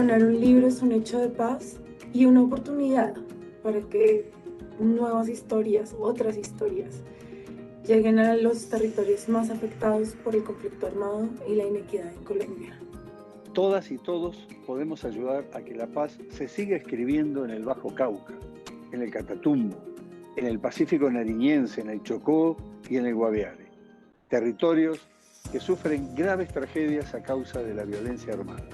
Ganar un libro es un hecho de paz y una oportunidad para que nuevas historias, otras historias, lleguen a los territorios más afectados por el conflicto armado y la inequidad en Colombia. Todas y todos podemos ayudar a que la paz se siga escribiendo en el Bajo Cauca, en el Catatumbo, en el Pacífico nariñense, en el Chocó y en el Guaviare. Territorios que sufren graves tragedias a causa de la violencia armada.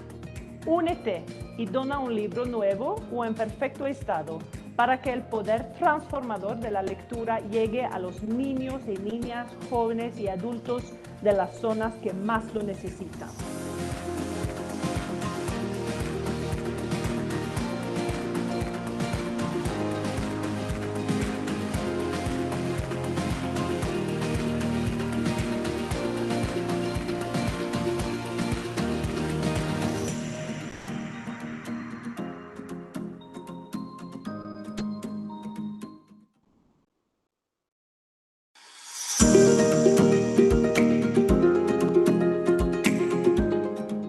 Únete y dona un libro nuevo o en perfecto estado para que el poder transformador de la lectura llegue a los niños y niñas, jóvenes y adultos de las zonas que más lo necesitan.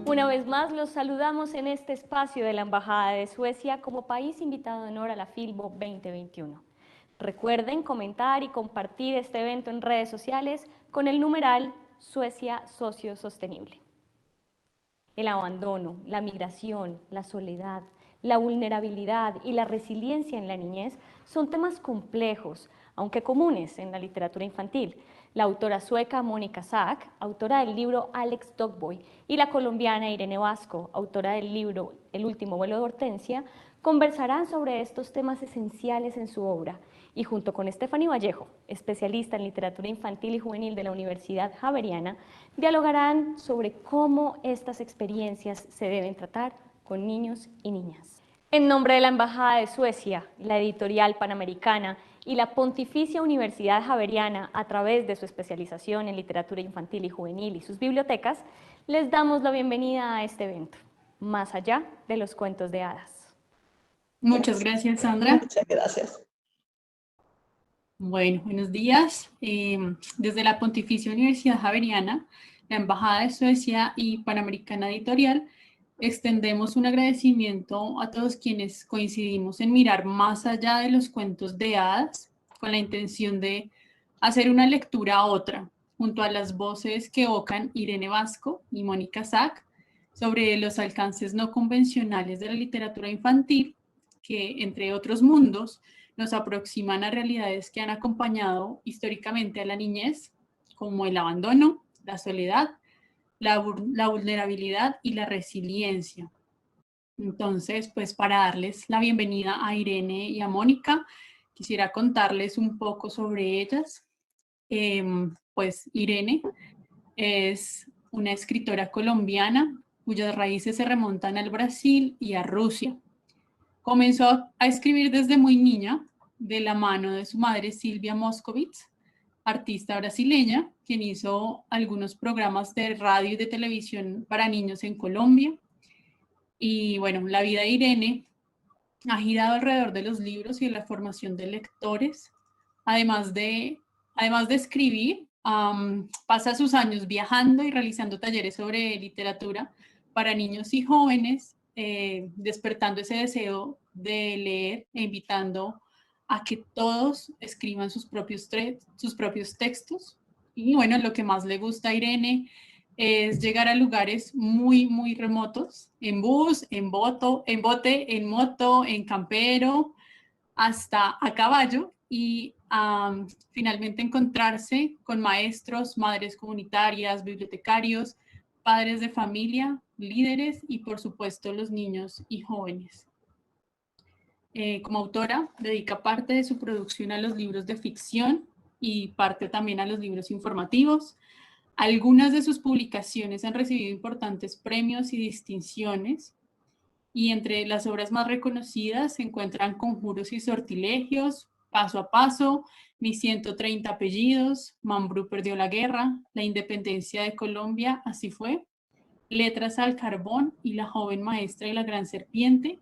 Una vez más, los saludamos en este espacio de la Embajada de Suecia como país invitado de honor a la Filbo 2021. Recuerden comentar y compartir este evento en redes sociales con el numeral Suecia Socio Sostenible. El abandono, la migración, la soledad, la vulnerabilidad y la resiliencia en la niñez son temas complejos, aunque comunes en la literatura infantil. La autora sueca Mónica Sack, autora del libro Alex Dogboy, y la colombiana Irene Vasco, autora del libro El último vuelo de Hortensia, conversarán sobre estos temas esenciales en su obra, y junto con Stephanie Vallejo, especialista en literatura infantil y juvenil de la Universidad Javeriana, dialogarán sobre cómo estas experiencias se deben tratar con niños y niñas. En nombre de la Embajada de Suecia, la Editorial Panamericana y la Pontificia Universidad Javeriana, a través de su especialización en literatura infantil y juvenil y sus bibliotecas, les damos la bienvenida a este evento, Más allá de los cuentos de hadas. Muchas gracias, Sandra. Muchas gracias. Bueno, buenos días. Desde la Pontificia Universidad Javeriana, la Embajada de Suecia y Panamericana Editorial, extendemos un agradecimiento a todos quienes coincidimos en mirar más allá de los cuentos de hadas, con la intención de hacer una lectura otra, junto a las voces que evocan Irene Vasco y Mónica Sack, sobre los alcances no convencionales de la literatura infantil, que, entre otros mundos, nos aproximan a realidades que han acompañado históricamente a la niñez, como el abandono, la soledad, la vulnerabilidad y la resiliencia. Entonces, pues para darles la bienvenida a Irene y a Mónica, quisiera contarles un poco sobre ellas. Pues Irene es una escritora colombiana cuyas raíces se remontan al Brasil y a Rusia. Comenzó a escribir desde muy niña, de la mano de su madre Silvia Moscovitz, artista brasileña, quien hizo algunos programas de radio y de televisión para niños en Colombia. Y bueno, la vida de Irene ha girado alrededor de los libros y de la formación de lectores. Además de escribir, pasa sus años viajando y realizando talleres sobre literatura para niños y jóvenes, despertando ese deseo de leer e invitando a que todos escriban sus propios textos. Y bueno, lo que más le gusta a Irene es llegar a lugares muy, muy remotos, en bus, en bote, en moto, en campero, hasta a caballo, y finalmente encontrarse con maestros, madres comunitarias, bibliotecarios, padres de familia, líderes y por supuesto los niños y jóvenes. Como autora, dedica parte de su producción a los libros de ficción y parte también a los libros informativos. Algunas de sus publicaciones han recibido importantes premios y distinciones, y entre las obras más reconocidas se encuentran Conjuros y sortilegios, Paso a paso, Mis 130 apellidos, Mambrú perdió la guerra, La independencia de Colombia, así fue, Letras al carbón y La joven maestra y la gran serpiente.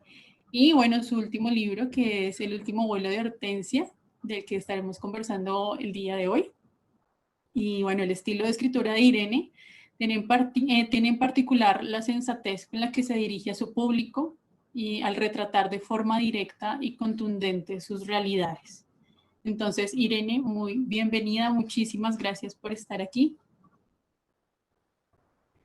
Y bueno, su último libro, que es El último vuelo de Hortensia, del que estaremos conversando el día de hoy. Y bueno, el estilo de escritura de Irene tiene en particular la sensatez con la que se dirige a su público y al retratar de forma directa y contundente sus realidades. Entonces, Irene, muy bienvenida, muchísimas gracias por estar aquí.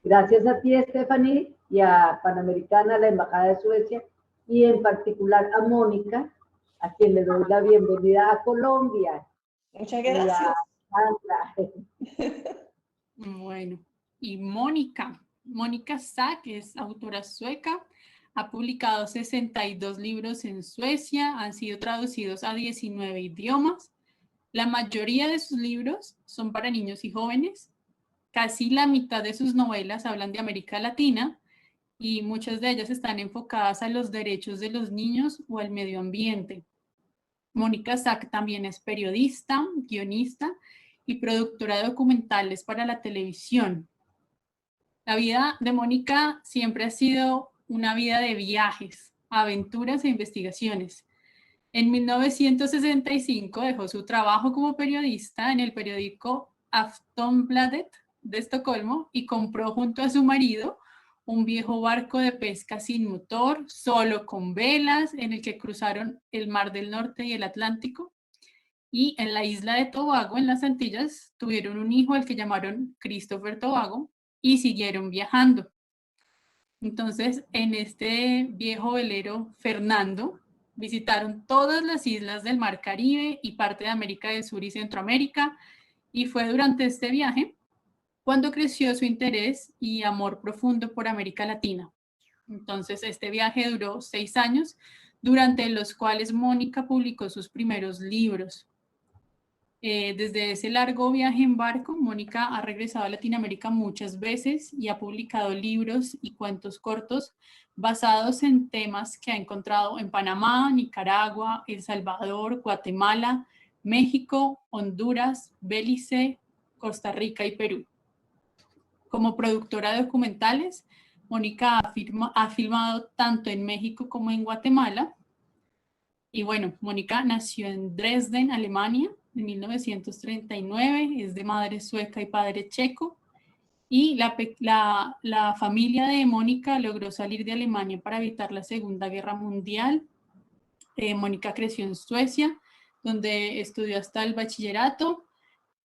Gracias a ti, Stephanie, y a Panamericana, a la Embajada de Suecia, y en particular a Mónica, a quien le doy la bienvenida a Colombia. Muchas gracias. Bueno, y Mónica Sack es autora sueca, ha publicado 62 libros en Suecia, han sido traducidos a 19 idiomas. La mayoría de sus libros son para niños y jóvenes. Casi la mitad de sus novelas hablan de América Latina y muchas de ellas están enfocadas a los derechos de los niños o al medio ambiente. Mónica Sack también es periodista, guionista y productora de documentales para la televisión. La vida de Mónica siempre ha sido una vida de viajes, aventuras e investigaciones. En 1965 dejó su trabajo como periodista en el periódico Aftonbladet de Estocolmo y compró junto a su marido un viejo barco de pesca sin motor, solo con velas, en el que cruzaron el Mar del Norte y el Atlántico. Y en la isla de Tobago, en las Antillas, tuvieron un hijo al que llamaron Christopher Tobago y siguieron viajando. Entonces, en este viejo velero Fernando, visitaron todas las islas del Mar Caribe y parte de América del Sur y Centroamérica, y fue durante este viaje cuando creció su interés y amor profundo por América Latina. Entonces, este viaje duró 6 años, durante los cuales Mónica publicó sus primeros libros. Desde ese largo viaje en barco, Mónica ha regresado a Latinoamérica muchas veces y ha publicado libros y cuentos cortos basados en temas que ha encontrado en Panamá, Nicaragua, El Salvador, Guatemala, México, Honduras, Belice, Costa Rica y Perú. Como productora de documentales, Mónica ha filmado tanto en México como en Guatemala. Y bueno, Mónica nació en Dresden, Alemania, en 1939, es de madre sueca y padre checo. Y la familia de Mónica logró salir de Alemania para evitar la Segunda Guerra Mundial. Mónica creció en Suecia, donde estudió hasta el bachillerato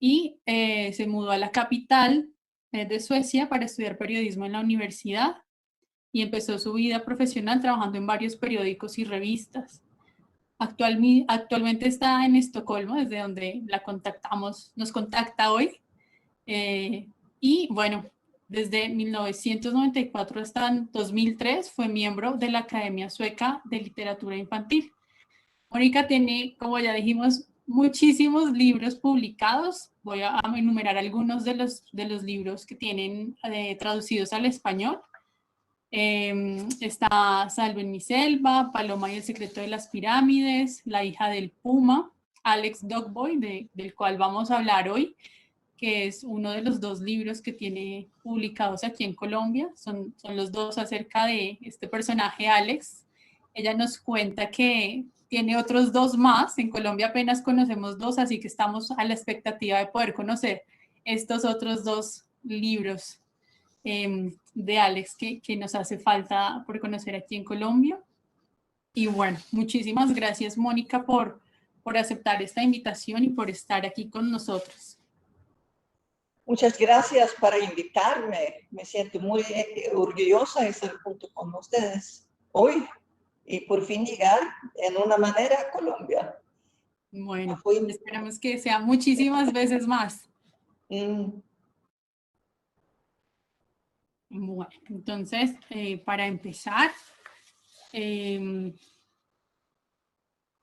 y se mudó a la capital de Suecia para estudiar periodismo en la universidad y empezó su vida profesional trabajando en varios periódicos y revistas. Actualmente está en Estocolmo, desde donde nos contacta hoy. Y bueno, desde 1994 hasta 2003 fue miembro de la Academia Sueca de Literatura Infantil. Mónica tiene, como ya dijimos, muchísimos libros publicados. Voy a enumerar algunos de los libros que tienen traducidos al español. Está Salvo en mi selva, Paloma y el secreto de las pirámides, La hija del puma, Alex Dogboy, del cual vamos a hablar hoy, que es uno de los 2 libros que tiene publicados aquí en Colombia. Son los 2 acerca de este personaje Alex. Ella nos cuenta que tiene otros 2 más. En Colombia apenas conocemos 2, así que estamos a la expectativa de poder conocer estos otros 2 libros de Alex que nos hace falta por conocer aquí en Colombia. Y bueno, muchísimas gracias, Mónica, por aceptar esta invitación y por estar aquí con nosotros. Muchas gracias por invitarme. Me siento muy orgullosa de estar junto con ustedes hoy y por fin llegar en una manera a Colombia. Bueno, esperamos que sea muchísimas veces más. Bueno, entonces, para empezar,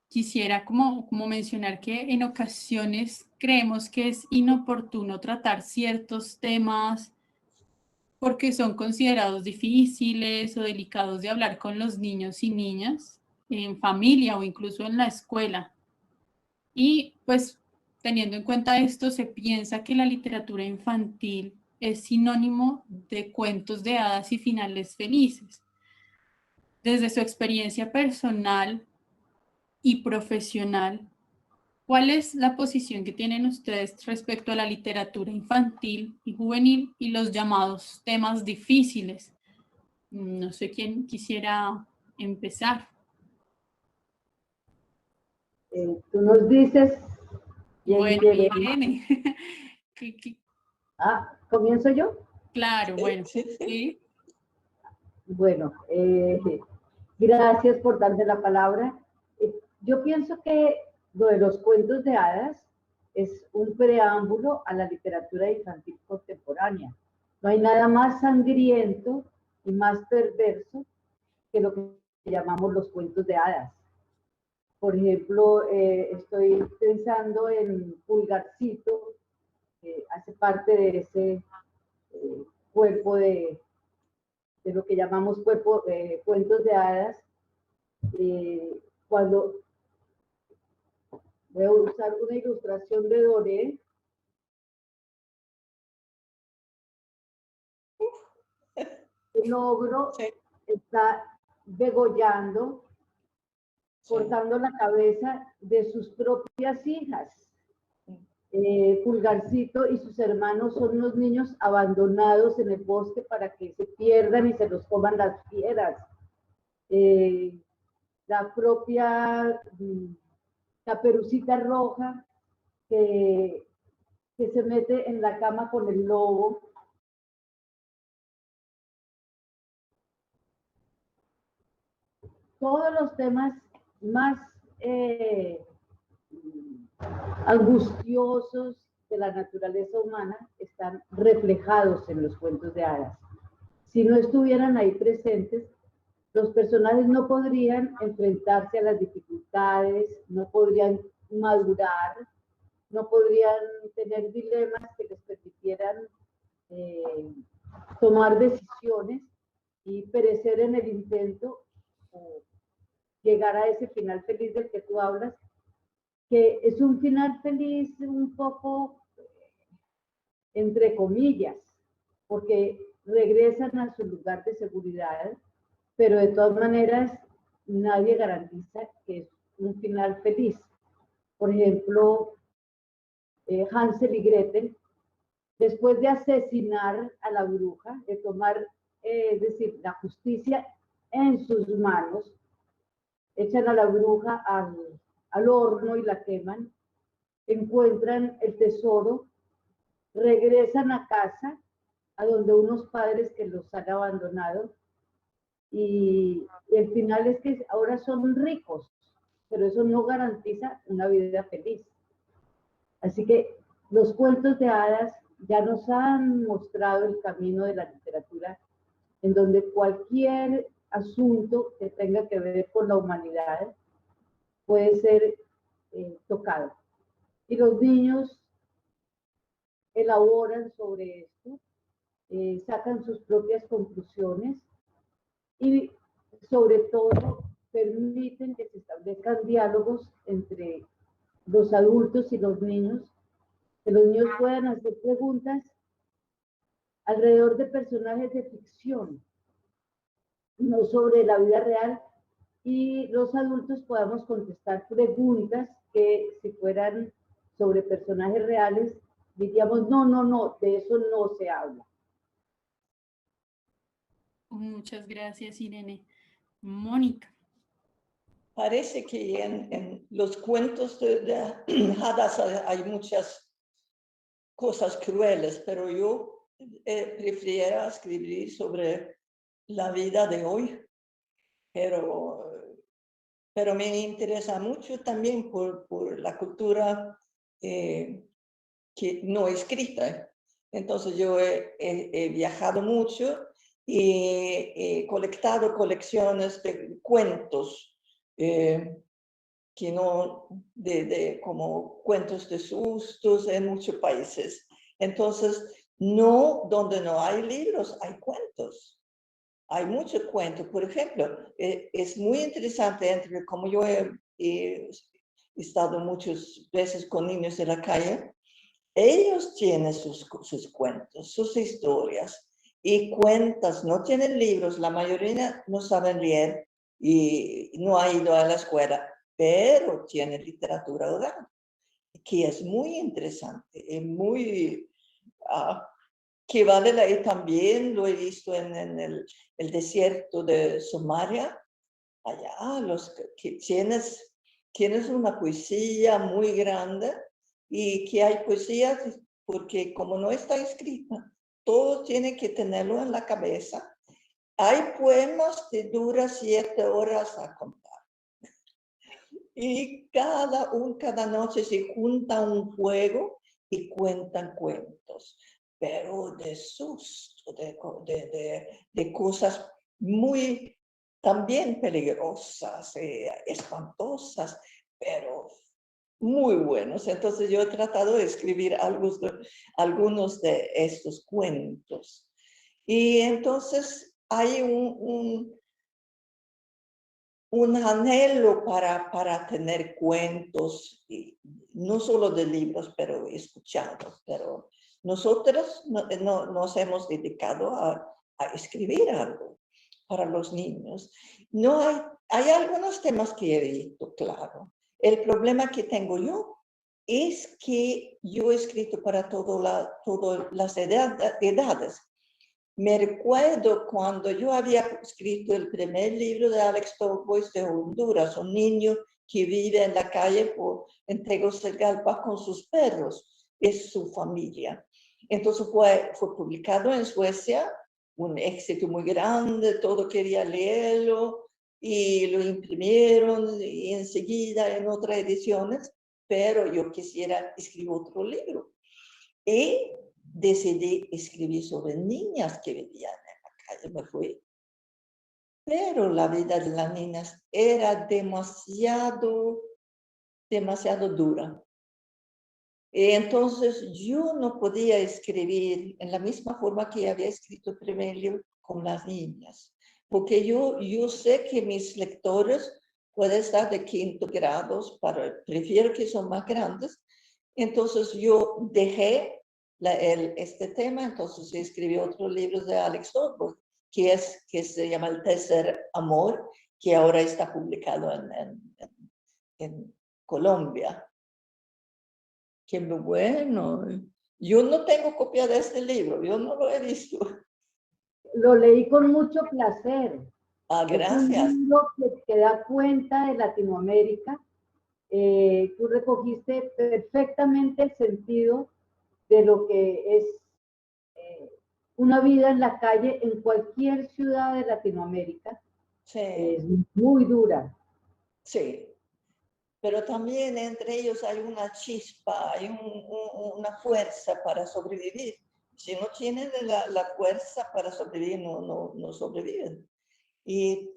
quisiera como mencionar que en ocasiones creemos que es inoportuno tratar ciertos temas porque son considerados difíciles o delicados de hablar con los niños y niñas en familia o incluso en la escuela. Y pues teniendo en cuenta esto, se piensa que la literatura infantil es sinónimo de cuentos de hadas y finales felices. Desde su experiencia personal y profesional, ¿Cuál es la posición que tienen ustedes respecto a la literatura infantil y juvenil y los llamados temas difíciles? No sé quién quisiera empezar. Tú nos dices quién Bueno, quiere. Irene. ¿Comienzo yo? Claro, bueno. Sí, sí. ¿Sí? Bueno, gracias por darme la palabra. Yo pienso que lo de los cuentos de hadas es un preámbulo a la literatura infantil contemporánea. No hay nada más sangriento y más perverso que lo que llamamos los cuentos de hadas. Por ejemplo, estoy pensando en Pulgarcito, que hace parte de ese cuerpo de lo que llamamos cuentos de hadas. Cuando voy a usar una ilustración de Doré, el ogro está degollando, cortando la cabeza de sus propias hijas. Pulgarcito y sus hermanos son unos niños abandonados en el bosque para que se pierdan y se los coman las fieras. La propia Caperucita Roja que se mete en la cama con el lobo. Todos los temas más angustiosos de la naturaleza humana están reflejados en los cuentos de hadas. Si no estuvieran ahí presentes, los personajes no podrían enfrentarse a las dificultades, no podrían madurar, no podrían tener dilemas que les permitieran tomar decisiones y perecer en el intento o llegar a ese final feliz del que tú hablas, que es un final feliz un poco entre comillas, porque regresan a su lugar de seguridad, pero de todas maneras nadie garantiza que es un final feliz. Por ejemplo, Hansel y Gretel, después de asesinar a la bruja, de tomar, es decir, la justicia en sus manos, echan a la bruja al horno y la queman, encuentran el tesoro, regresan a casa, a donde unos padres que los han abandonado, y el final es que ahora son ricos, pero eso no garantiza una vida feliz. Así que los cuentos de hadas ya nos han mostrado el camino de la literatura, en donde cualquier asunto que tenga que ver con la humanidad puede ser tocado. Y los niños elaboran sobre esto, sacan sus propias conclusiones y sobre todo permiten que se establezcan diálogos entre los adultos y los niños, que los niños puedan hacer preguntas alrededor de personajes de ficción, no sobre la vida real, y los adultos podamos contestar preguntas que si fueran sobre personajes reales, diríamos, no, de eso no se habla. Muchas gracias, Irene. Mónica. Parece que en los cuentos de hadas hay muchas cosas crueles, pero yo preferiría escribir sobre la vida de hoy, pero me interesa mucho también por la cultura que no escrita. Entonces yo he viajado mucho y he colectado colecciones de cuentos que no, como cuentos de sustos en muchos países. Entonces, no, donde no hay libros, hay cuentos. Hay muchos cuentos. Por ejemplo, es muy interesante, como yo he estado muchas veces con niños de la calle, ellos tienen sus cuentos, sus historias y cuentas, no tienen libros, la mayoría no saben leer y no ha ido a la escuela, pero tienen literatura oral. que es muy interesante, y muy, que vale la, también lo he visto en el desierto de Somalia, allá que tienes una poesía muy grande y que hay poesía porque como no está escrita, todo tiene que tenerlo en la cabeza. Hay poemas que duran 7 horas a contar. Y cada noche se junta un juego y cuentan cuentos, pero de susto, de cosas muy también peligrosas, espantosas, pero muy buenos. Entonces yo he tratado de escribir algunos de estos cuentos. Y entonces hay un anhelo para tener cuentos, y no solo de libros, pero escuchados. Pero nosotros nos hemos dedicado a escribir algo para los niños. No hay algunos temas que he visto, claro. El problema que tengo yo es que yo he escrito para todas las edades. Me recuerdo cuando yo había escrito el primer libro de Alex Tolboy de Honduras, un niño que vive en la calle en Tegucigalpa con sus perros, es su familia. Entonces fue publicado en Suecia, un éxito muy grande, todo quería leerlo y lo imprimieron y enseguida en otras ediciones, pero yo quisiera escribir otro libro. Y decidí escribir sobre niñas que vivían en la calle, me fui. Pero la vida de las niñas era demasiado dura. Y entonces yo no podía escribir en la misma forma que había escrito el primer libro con las niñas. Porque yo sé que mis lectores pueden estar de 5º grado, prefiero que son más grandes. Entonces yo dejé este tema, entonces escribí otro libro de Alex Tolboy, que se llama El Tercer Amor, que ahora está publicado en Colombia. Qué bueno. Yo no tengo copia de este libro, yo no lo he visto. Lo leí con mucho placer. Gracias. Es un libro que da cuenta de Latinoamérica. Tú recogiste perfectamente el sentido de lo que es una vida en la calle en cualquier ciudad de Latinoamérica. Sí. Es muy dura. Sí. Pero también entre ellos hay una chispa, hay una fuerza para sobrevivir. Si no tienen la fuerza para sobrevivir, no sobreviven. Y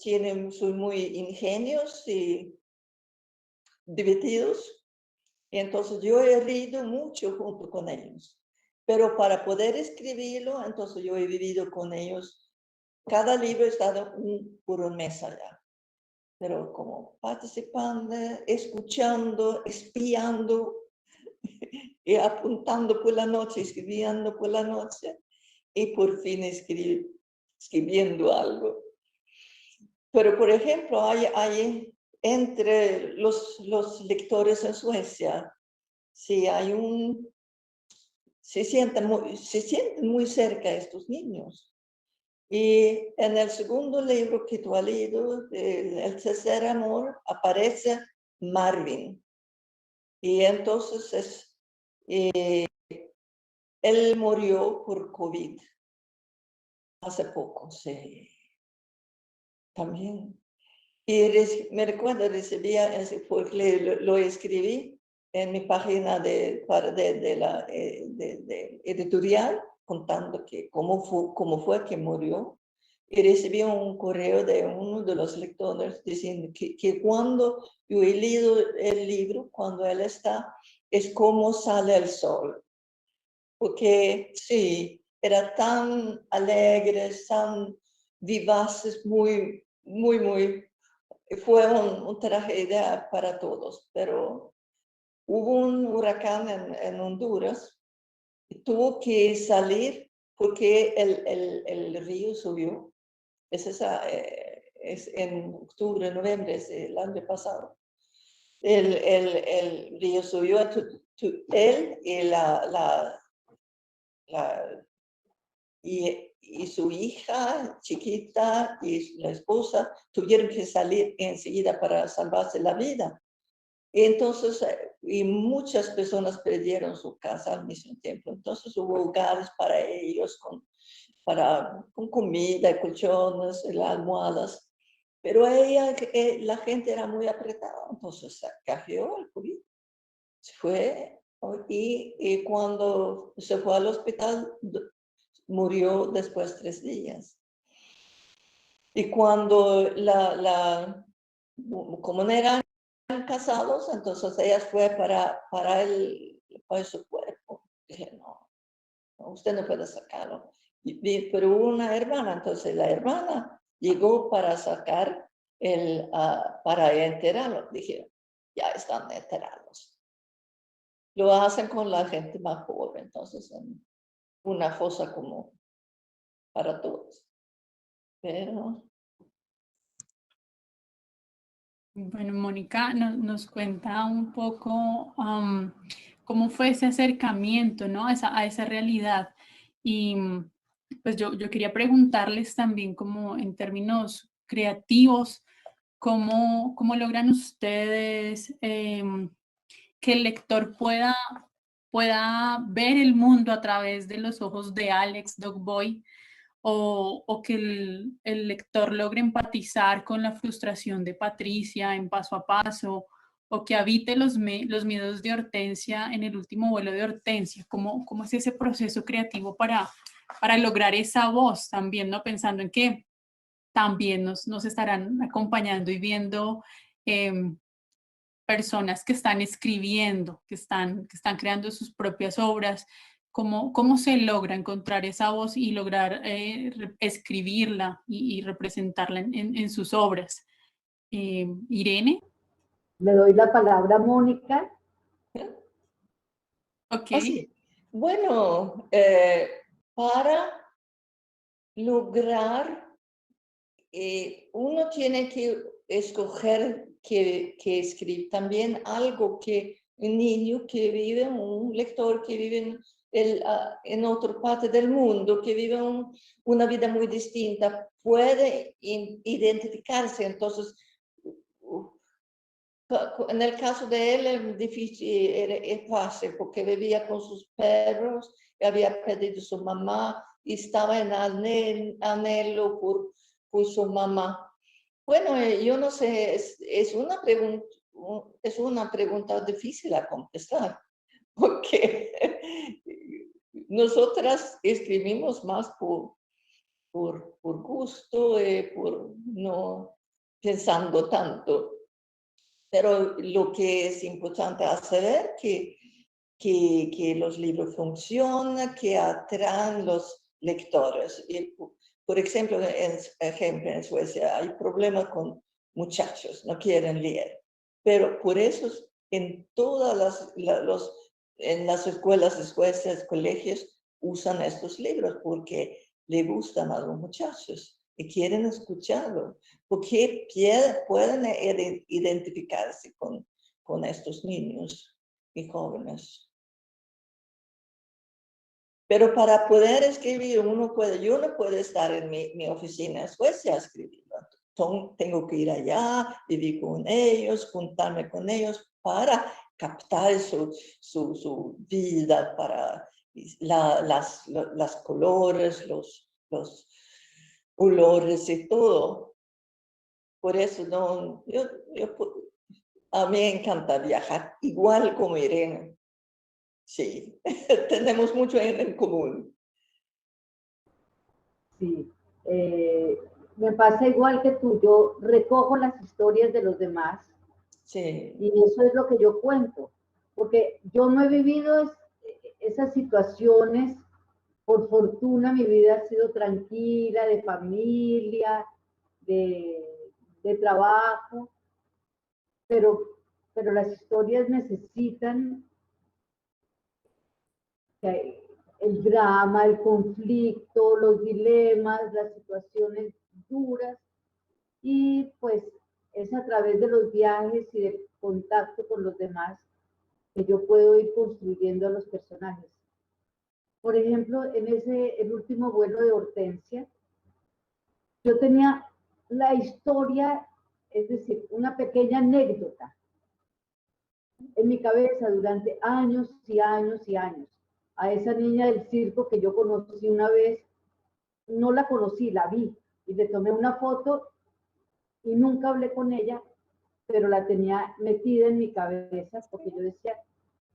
son muy ingenios y divertidos. Y entonces yo he reído mucho junto con ellos. Pero para poder escribirlo, entonces yo he vivido con ellos. Cada libro he estado por un mes allá. Pero como participando, escuchando, espiando y apuntando por la noche, escribiendo por la noche y por fin escribiendo algo. Pero, por ejemplo, hay entre los lectores en Suecia, sí se sienten muy cerca de estos niños. Y en el segundo libro que tú has leído, El Tercer Amor, aparece Marvin. Y entonces él murió por COVID hace poco, sí. También. Y me recuerdo, recibía ese folclore, lo escribí en mi página de la editorial, contando cómo fue que murió. Y recibí un correo de uno de los lectores diciendo que cuando yo he leído el libro, cuando él está, es como sale el sol. Porque sí, era tan alegres, tan vivaces, muy, muy, muy. Fue una tragedia para todos, pero hubo un huracán en Honduras y tuvo que salir porque el río subió. Es en octubre, noviembre, es el año pasado. El río subió, él y su hija chiquita y la esposa tuvieron que salir enseguida para salvarse la vida. Y entonces, y muchas personas perdieron su casa al mismo tiempo. Entonces hubo hogares para ellos con comida, colchones, almohadas. Pero la gente era muy apretada, entonces se cayó el COVID. Se fue y cuando se fue al hospital murió después de 3 días. Y cuando como no eran casados, entonces ella fue para su cuerpo. Dije, no, usted no puede sacarlo. Pero hubo una hermana, entonces la hermana llegó para sacar para enterrarlo. Dije, ya están enterrados. Lo hacen con la gente más pobre, entonces en una fosa como para todos. Pero Bueno, Mónica nos cuenta un poco cómo fue ese acercamiento, ¿no? a esa realidad. Y pues yo quería preguntarles también como en términos creativos, ¿cómo logran ustedes que el lector pueda ver el mundo a través de los ojos de Alex Dogboy? O que el lector logre empatizar con la frustración de Patricia en Paso a Paso, o que habite los miedos de Hortensia en El último vuelo de Hortensia. ¿Cómo es ese proceso creativo para lograr esa voz también, ¿no? Pensando en que también nos estarán acompañando y viendo personas que están escribiendo, que están creando sus propias obras. ¿Cómo se logra encontrar esa voz y lograr escribirla y representarla en sus obras? Irene. Le doy la palabra a Mónica. Ok. así. Bueno, para lograr, uno tiene que escoger que escribir también algo que un niño que vive, un lector que vive en otra parte del mundo, que vive una vida muy distinta, puede identificarse. Entonces, en el caso de él es difícil, es fácil, porque vivía con sus perros, había perdido a su mamá y estaba en anhelo por su mamá. Bueno, yo no sé, es una pregunta difícil a contestar, porque nosotras escribimos más por gusto, por no pensando tanto. Pero lo que es importante hacer es que los libros funcionan, que atraen los lectores. Y, por ejemplo, en Suecia hay problemas con muchachos, no quieren leer. Pero por eso en todas en las escuelas de Suecia, colegios, usan estos libros porque le gustan a los muchachos y quieren escucharlo, porque pueden identificarse con estos niños y jóvenes. Pero para poder escribir, yo no puedo estar en mi oficina en Suecia escribiendo. Tengo que ir allá, vivir con ellos, juntarme con ellos para captar su vida, para las colores, los olores y todo. Por eso a mí me encanta viajar, igual como Irene. Sí, tenemos mucho en común. Sí, me pasa igual que tú. Yo recojo las historias de los demás. Sí. Y eso es lo que yo cuento, porque yo no he vivido esas situaciones. Por fortuna mi vida ha sido tranquila, de familia, de trabajo, pero las historias necesitan el drama, el conflicto, los dilemas, las situaciones duras, y pues es a través de los viajes y del contacto con los demás que yo puedo ir construyendo a los personajes. Por ejemplo, en el último vuelo de Hortensia, yo tenía la historia, es decir, una pequeña anécdota en mi cabeza durante años y años y años. A esa niña del circo que yo conocí una vez, no la conocí, la vi y le tomé una foto y nunca hablé con ella, pero la tenía metida en mi cabeza porque yo decía,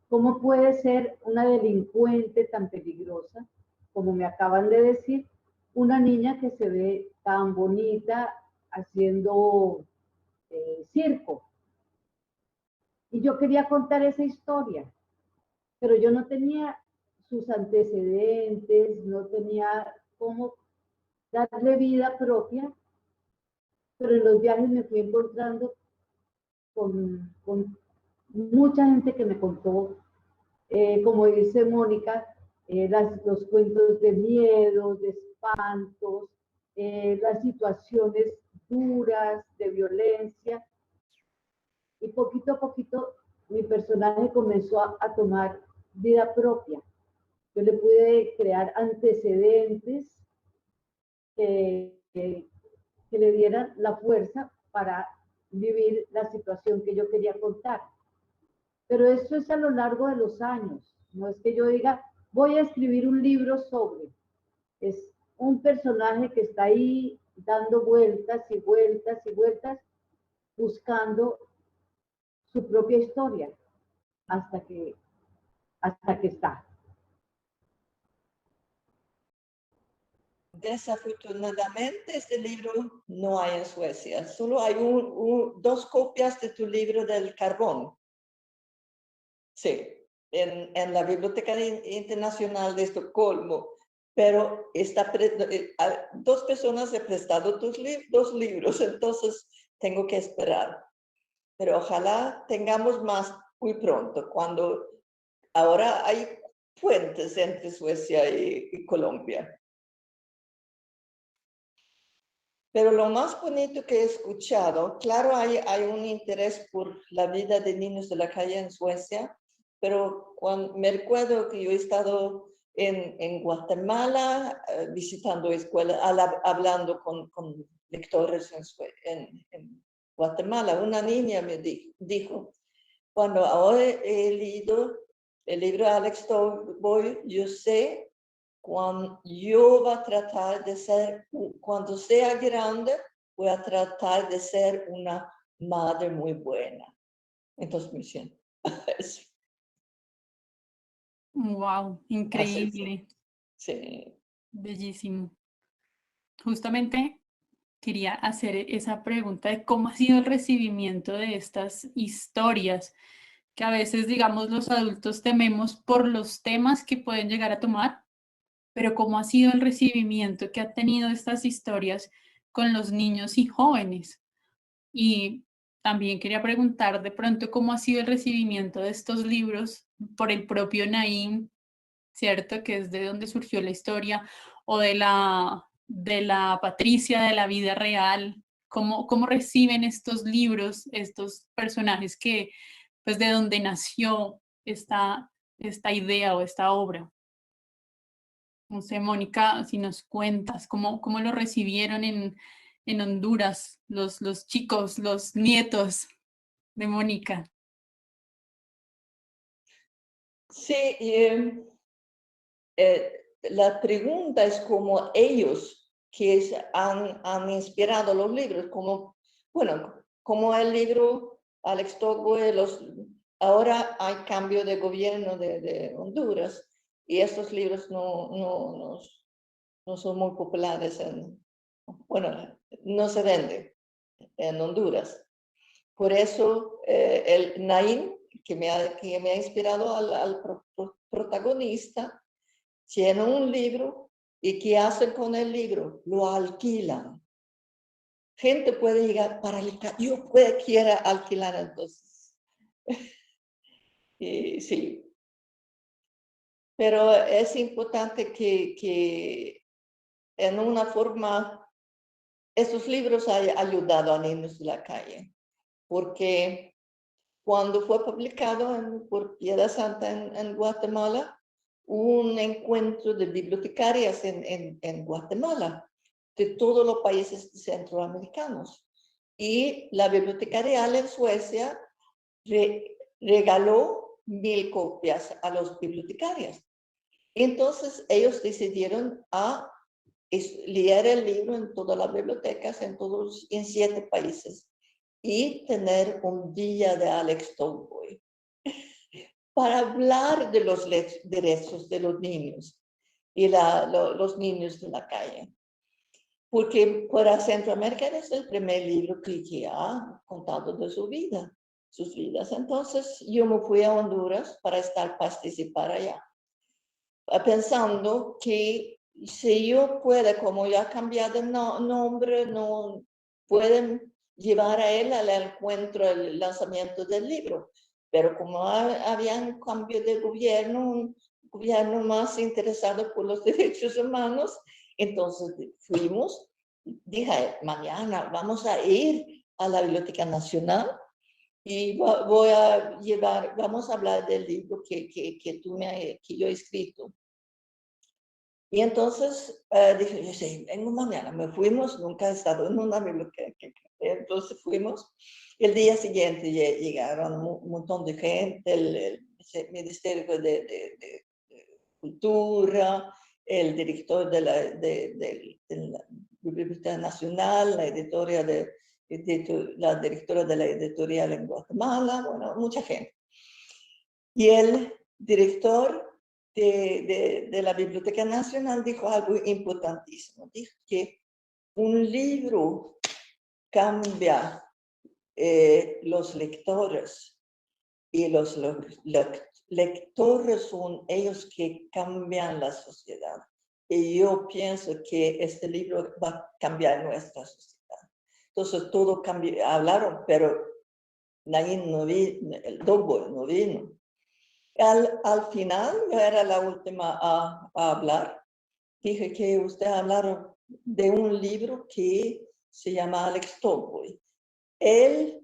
¿cómo puede ser una delincuente tan peligrosa, como me acaban de decir, una niña que se ve tan bonita haciendo circo? Y yo quería contar esa historia, pero yo no tenía sus antecedentes, no tenía cómo darle vida propia, pero en los viajes me fui encontrando con mucha gente que me contó, como dice Mónica, los cuentos de miedo, de espantos, las situaciones duras, de violencia, y poquito a poquito mi personaje comenzó a tomar vida propia. Yo le pude crear antecedentes que le dieran la fuerza para vivir la situación que yo quería contar. Pero esto es a lo largo de los años. No es que yo diga, voy a escribir un libro sobre. Es un personaje que está ahí dando vueltas y vueltas y vueltas, buscando su propia historia hasta que está. Desafortunadamente, este libro no hay en Suecia. Solo hay dos copias de tu libro del carbón. Sí, en la Biblioteca Internacional de Estocolmo. Pero dos personas han prestado dos libros, entonces tengo que esperar. Pero ojalá tengamos más muy pronto, cuando ahora hay puentes entre Suecia y Colombia. Pero lo más bonito que he escuchado, claro, hay un interés por la vida de niños de la calle en Suecia, pero me recuerdo que yo he estado en Guatemala visitando escuelas, hablando con lectores en Guatemala. Una niña me dijo, cuando ahora he leído el libro de Alex Tolstoy, yo sé cuando yo voy a tratar de ser, cuando sea grande, voy a tratar de ser una madre muy buena. Entonces me siento. Wow, increíble. Sí. Bellísimo. Justamente quería hacer esa pregunta de cómo ha sido el recibimiento de estas historias que a veces, digamos, los adultos tememos por los temas que pueden llegar a tomar, pero cómo ha sido el recibimiento que ha tenido estas historias con los niños y jóvenes. Y también quería preguntar de pronto cómo ha sido el recibimiento de estos libros por el propio Naim, ¿cierto? Que es de donde surgió la historia, o de la Patricia de la vida real. ¿Cómo reciben estos libros, estos personajes que, pues, de donde nació esta idea o esta obra? No sé, Mónica, si nos cuentas cómo lo recibieron en Honduras los chicos, los nietos de Mónica. Sí, la pregunta es cómo ellos que han inspirado los libros, como el libro Alex Tolstoy, ahora hay cambio de gobierno de Honduras y estos libros no son muy populares, no se venden en Honduras. Por eso el Naim, que me ha inspirado al protagonista, tiene un libro y ¿qué hacen con el libro? Lo alquilan. Gente puede llegar para yo quiera alquilar entonces. Y sí. Pero es importante que en una forma estos libros han ayudado a niños de la calle, porque cuando fue publicado por Piedra Santa en Guatemala, un encuentro de bibliotecarias en Guatemala, de todos los países centroamericanos. Y la Biblioteca Real en Suecia regaló 1000 copias a los bibliotecarios. Entonces ellos decidieron a leer el libro en todas las bibliotecas, en 7 países, y tener un día de Alex Tolstoy para hablar de los derechos de los niños y los niños de la calle. Porque para Centroamérica es el primer libro que ha contado de sus vidas. Entonces yo me fui a Honduras para participar allá, pensando que si yo puedo, como ya ha cambiado el nombre, no pueden llevar a él al encuentro, al lanzamiento del libro. Pero como había un cambio de gobierno, un gobierno más interesado por los derechos humanos, entonces fuimos. Dije, mañana vamos a ir a la Biblioteca Nacional y vamos a hablar del libro que yo he escrito. Y entonces dije, yo sí, vengo mañana. Me fuimos, nunca he estado en una biblioteca. Entonces fuimos. El día siguiente llegaron un montón de gente, el Ministerio de Cultura, el director de la Biblioteca Nacional, la directora de la editorial en Guatemala, bueno, mucha gente. Y el director de la Biblioteca Nacional dijo algo importantísimo. Dijo que un libro cambia los lectores y los lectores son ellos que cambian la sociedad. Y yo pienso que este libro va a cambiar nuestra sociedad. Entonces todo cambió, hablaron, pero nadie no vino, el Dogboy no vino. Al final, yo era la última a hablar. Dije que usted hablaron de un libro que se llama Alex Tolstoy. Él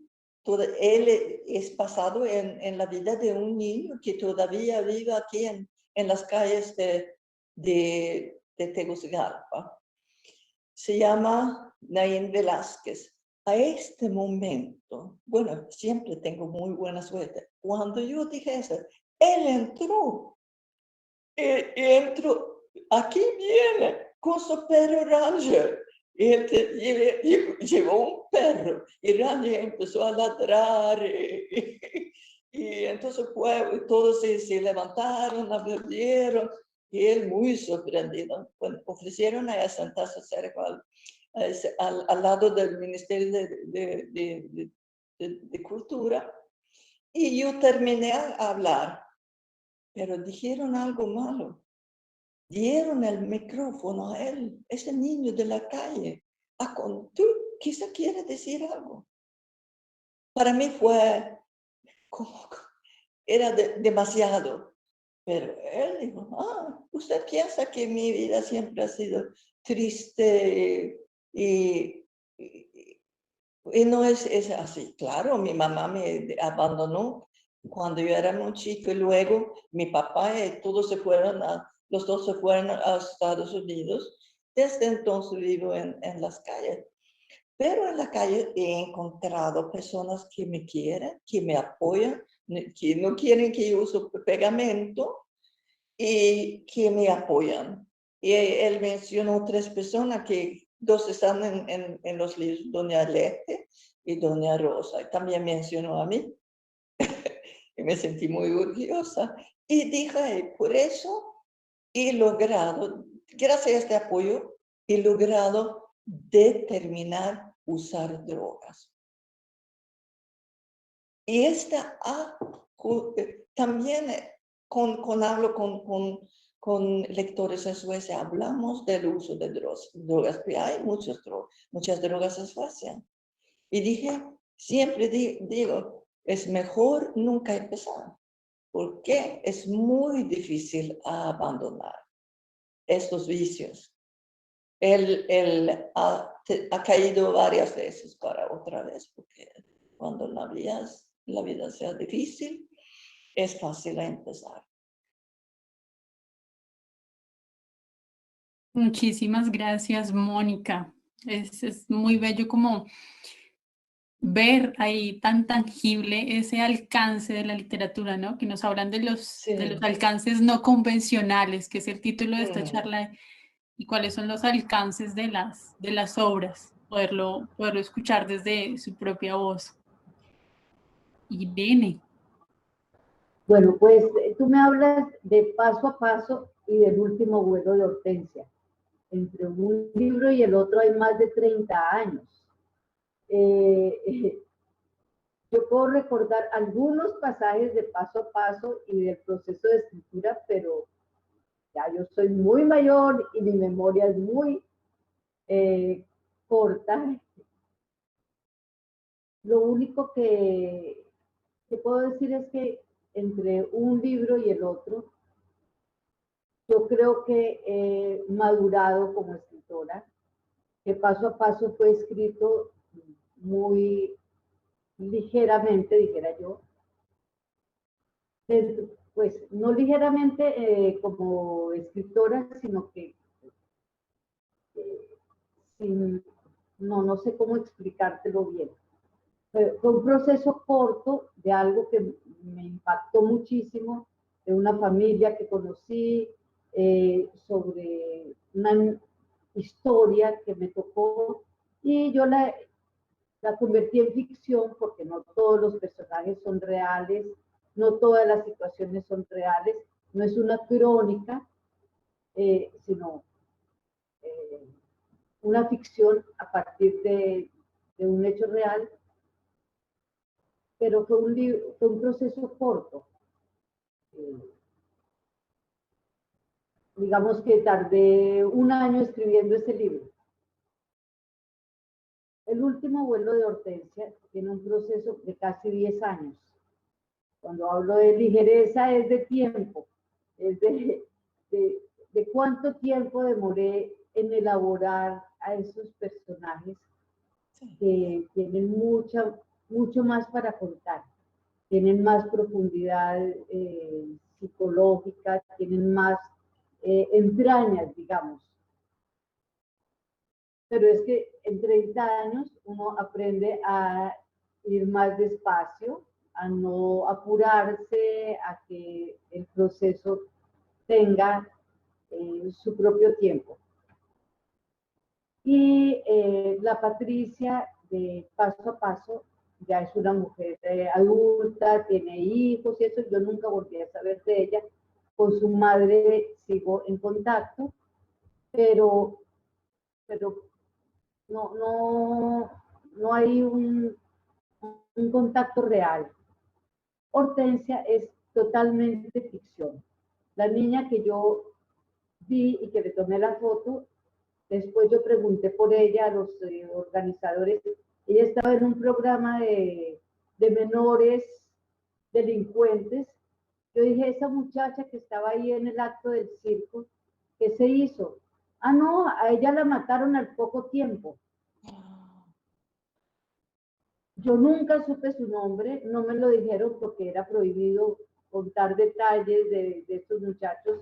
es basado en la vida de un niño que todavía vive aquí en las calles de Tegucigalpa. Se llama Naín Velázquez. A este momento, bueno, siempre tengo muy buena suerte. Cuando yo dije eso, él entró. Aquí viene con su perro Ranger. Y él llevó un perro y Ranger empezó a ladrar. Y entonces todos se levantaron, aplaudieron. Y él muy sorprendido. Bueno, ofrecieron a sentarse cerca al lado del Ministerio de Cultura. Y yo terminé a hablar. Pero dijeron algo malo. Dieron el micrófono a él, ese niño de la calle. Tú quizá quiere decir algo. Para mí fue como, era demasiado. Pero él dijo, usted piensa que mi vida siempre ha sido triste y no es así. Claro, mi mamá me abandonó cuando yo era muy chico y luego mi papá y todos los dos se fueron a Estados Unidos. Desde entonces vivo en las calles. Pero en la calle he encontrado personas que me quieren, que me apoyan, que no quieren que yo use pegamento y que me apoyan. Y él mencionó 3 personas que 2 están en los libros, doña Lete y doña Rosa. Y también mencionó a mí. Y me sentí muy orgullosa. Y dije, por eso he logrado, gracias a este apoyo, he logrado determinar usar drogas. Y también hablo con lectores en Suecia, hablamos del uso de drogas, pero hay muchas drogas en Suecia. Y siempre digo, es mejor nunca empezar, porque es muy difícil abandonar estos vicios. Él ha caído varias veces para otra vez, porque cuando la vías la vida sea difícil, es fácil empezar. Muchísimas gracias, Mónica. Es muy bello como ver ahí tan tangible ese alcance de la literatura, ¿no? Que nos hablan de los alcances no convencionales, que es el título de esta charla, y cuáles son los alcances de las obras, poderlo escuchar desde su propia voz. Irene. Bueno, pues tú me hablas de Paso a Paso y del último vuelo de Hortensia. Entre un libro y el otro hay más de 30 años. Yo puedo recordar algunos pasajes de Paso a Paso y del proceso de escritura, pero ya yo soy muy mayor y mi memoria es muy corta. Lo único que puedo decir es que entre un libro y el otro, yo creo que he madurado como escritora, que Paso a Paso fue escrito muy ligeramente, dijera yo, pues no ligeramente como escritora, sino que sin, no sé cómo explicártelo bien. Fue un proceso corto de algo que me impactó muchísimo, de una familia que conocí, sobre una historia que me tocó, y yo la convertí en ficción porque no todos los personajes son reales, no todas las situaciones son reales, no es una crónica, sino una ficción a partir de un hecho real, pero fue un proceso corto. Digamos que tardé un año escribiendo ese libro. El último vuelo de Hortensia tiene un proceso de casi 10 años. Cuando hablo de ligereza es de tiempo, es de cuánto tiempo demoré en elaborar a esos personajes que tienen mucho más para contar, tienen más profundidad psicológica, tienen más entrañas, digamos. Pero es que en 30 años uno aprende a ir más despacio, a no apurarse, a que el proceso tenga su propio tiempo. Y la Patricia de Paso a Paso ya es una mujer adulta, tiene hijos y eso, yo nunca volví a saber de ella. Con su madre sigo en contacto, pero no hay un contacto real. Hortensia es totalmente ficción. La niña que yo vi y que le tomé la foto, después yo pregunté por ella a los organizadores. Ella estaba en un programa de menores delincuentes. Yo dije, esa muchacha que estaba ahí en el acto del circo, ¿qué se hizo? Ah, no, a ella la mataron al poco tiempo. Yo nunca supe su nombre, no me lo dijeron porque era prohibido contar detalles de estos muchachos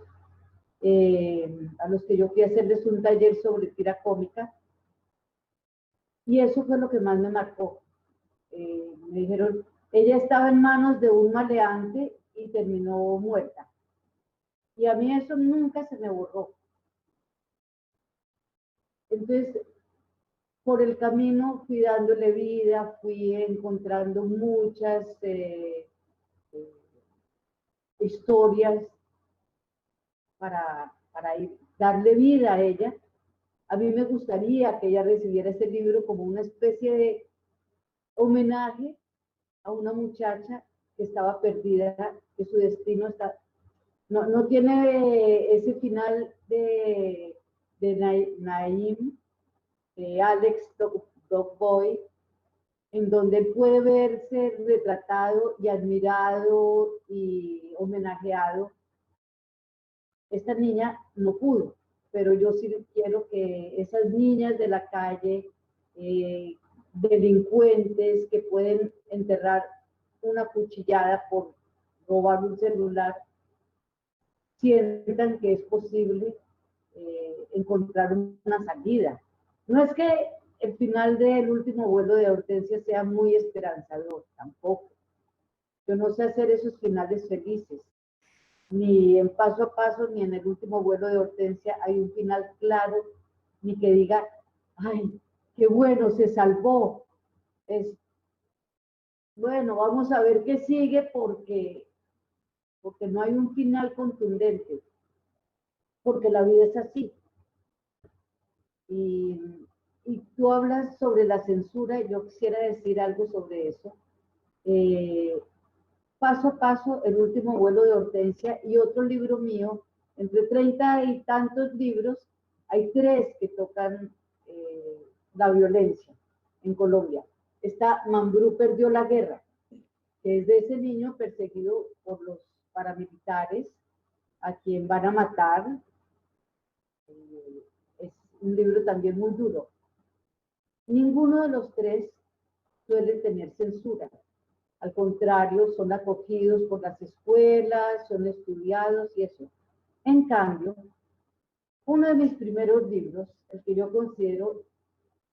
a los que yo fui a hacerles un taller sobre tira cómica. Y eso fue lo que más me marcó. Me dijeron, ella estaba en manos de un maleante y terminó muerta. Y a mí eso nunca se me borró. Entonces, por el camino fui dándole vida, fui encontrando muchas historias para darle vida a ella. A mí me gustaría que ella recibiera este libro como una especie de homenaje a una muchacha que estaba perdida, que su destino no tiene ese final de Naim, de Alex Dogboy, en donde puede verse retratado y admirado y homenajeado. Esta niña no pudo, pero yo sí quiero que esas niñas de la calle, delincuentes que pueden enterrar una cuchillada por robar un celular, sientan que es posible encontrar una salida. No es que el final del último vuelo de Hortensia sea muy esperanzador, tampoco. Yo no sé hacer esos finales felices. Ni en Paso a Paso, ni en el último vuelo de Hortensia hay un final claro, ni que diga, ay, qué bueno, se salvó. Es, bueno, vamos a ver qué sigue porque no hay un final contundente, porque la vida es así. Y tú hablas sobre la censura, y yo quisiera decir algo sobre eso. Paso a Paso, el último vuelo de Hortensia, y otro libro mío, entre 30 y tantos libros, hay 3 que tocan la violencia en Colombia. Está Mambrú perdió la guerra, que es de ese niño perseguido por los paramilitares, a quien van a matar. Es un libro también muy duro. Ninguno de los 3 suele tener censura. Al contrario, son acogidos por las escuelas, son estudiados y eso. En cambio, uno de mis primeros libros, el que yo considero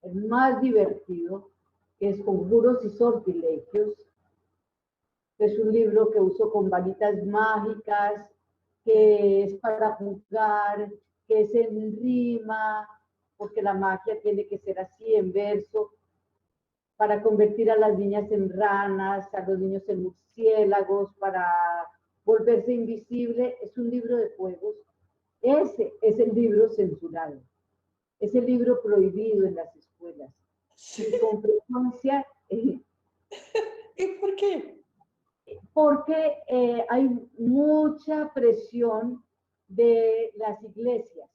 el más divertido, que es Conjuros y Sortilegios, es un libro que uso con varitas mágicas, que es para jugar, que es en rima, porque la magia tiene que ser así, en verso, para convertir a las niñas en ranas, a los niños en murciélagos, para volverse invisible. Es un libro de juegos. Ese es el libro censurado, es el libro prohibido en las escuelas. Sí. Y con frecuencia... ¿Y por qué? Porque hay mucha presión de las iglesias.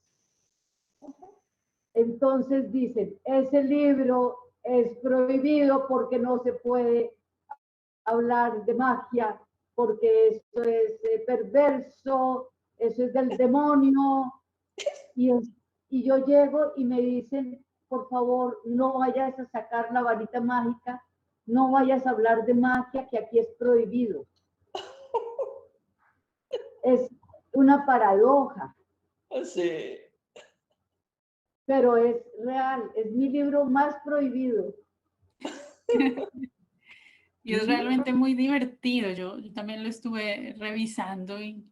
Entonces dicen, ese libro es prohibido porque no se puede hablar de magia, porque eso es perverso, eso es del demonio. Y yo llego y me dicen, por favor, no vayas a sacar la varita mágica, no vayas a hablar de magia, que aquí es prohibido. Es una paradoja. Sí. Pero es real, es mi libro más prohibido. Y es realmente muy divertido. Yo también lo estuve revisando y